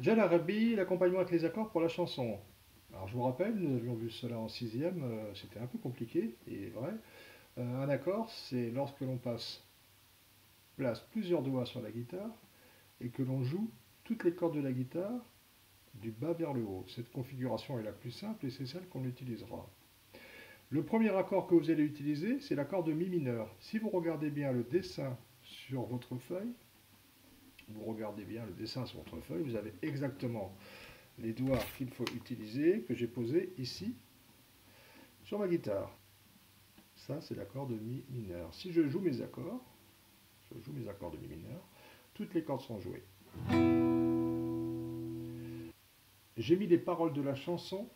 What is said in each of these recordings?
Jal Arabi, l'accompagnement avec les accords pour la chanson. Alors je vous rappelle, nous avions vu cela en sixième, c'était un peu compliqué, et vrai. Un accord, c'est lorsque l'on place plusieurs doigts sur la guitare et que l'on joue toutes les cordes de la guitare du bas vers le haut. Cette configuration est la plus simple et c'est celle qu'on utilisera. Le premier accord que vous allez utiliser, c'est l'accord de Mi mineur. Si vous regardez bien le dessin sur votre feuille, vous avez exactement les doigts qu'il faut utiliser, que j'ai posés ici sur ma guitare. Ça, c'est l'accord de Mi mineur. Si je joue mes accords, de Mi mineur, toutes les cordes sont jouées. J'ai mis les paroles de la chanson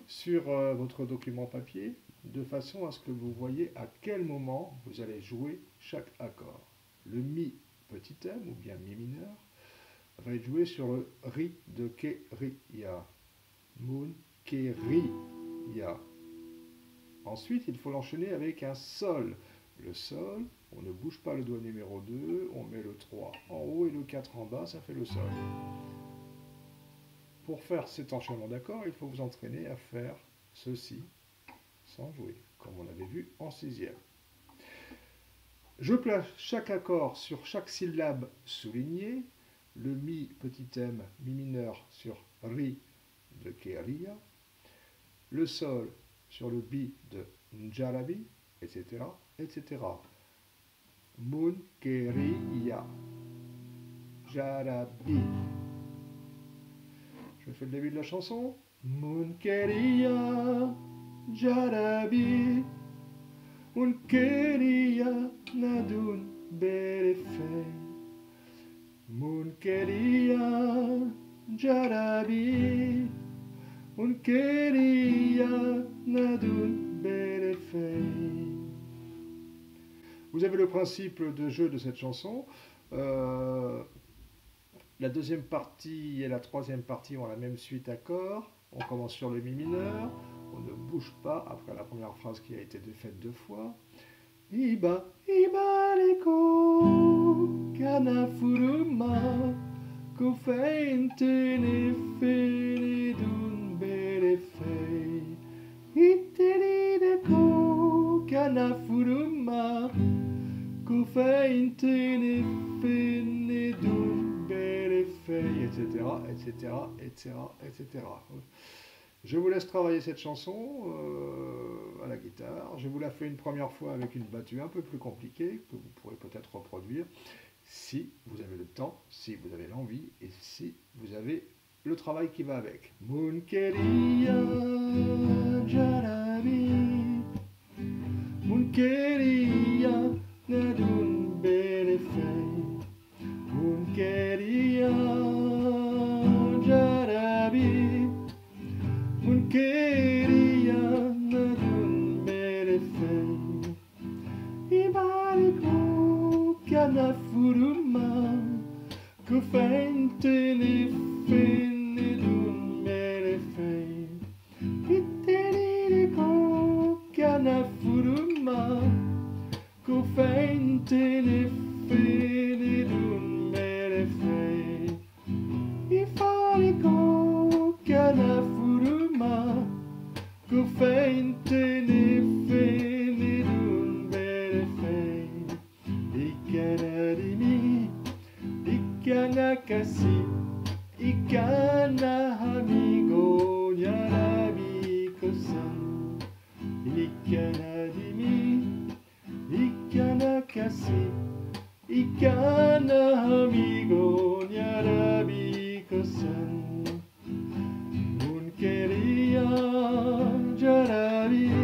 sur votre document papier, de façon à ce que vous voyez à quel moment vous allez jouer chaque accord. Le Mi petit m, ou bien Mi mineur, va être joué sur le Ri de Ke-Ri-Ya. Mun, Ke-Ri-Ya. Ensuite, il faut l'enchaîner avec un Sol. Le Sol, on ne bouge pas le doigt numéro 2, on met le 3 en haut et le 4 en bas, ça fait le Sol. Pour faire cet enchaînement d'accords, il faut vous entraîner à faire ceci sans jouer, comme on avait vu en sixième. Je place chaque accord sur chaque syllabe soulignée, le Mi petit m, Mi mineur sur Ri de Ke-Ri-Ya, le Sol sur le Bi de Njarabi, etc., etc. Mun, Ke-Ri-Ya, Jarabi. Je fais le début de la chanson. Mun, Ke-Ri-Ya, Jarabi. Mun, Ke-Ri-Ya, Nadun, Berefei. Mun, Ke-Ri-Ya, Jarabi. Mun, Ke-Ri-Ya, Nadun, Berefei. Vous avez le principe de jeu de cette chanson. La deuxième partie et la troisième partie ont la même suite accord. On commence sur le Mi mineur. On ne bouge pas après la première phrase qui a été faite deux fois. Iba, iba reko, kana furuma, kufeinte ne fene dun berefei. Iteri reko, kana furuma, kufeinte ne fene dun berefei, etc., etc., etc., etc. Je vous laisse travailler cette chanson à la guitare. Je vous la fais une première fois avec une battue un peu plus compliquée, que vous pourrez peut-être reproduire, si vous avez le temps, si vous avez l'envie, et si vous avez le travail qui va avec. Munkeria Jarabi, Munkeria Nadun Berefei, Munkeria Jarabi, Munkeria Nadun Berefei, Ibariku Kanafuruma, Kufente ne fene dun berefei. Iteriko Kanafuruma, Kufente ne fene dun berefei. Ifariko Kanafuruma, Kufente ne fene dun berefei. Ikanadimi, Ikanakasi, Ikana amigo Nyarabi kosan. Ikanadimi, Ikanakasi, Ikana amigo Nyarabi kosan. Munkeria Jarabi.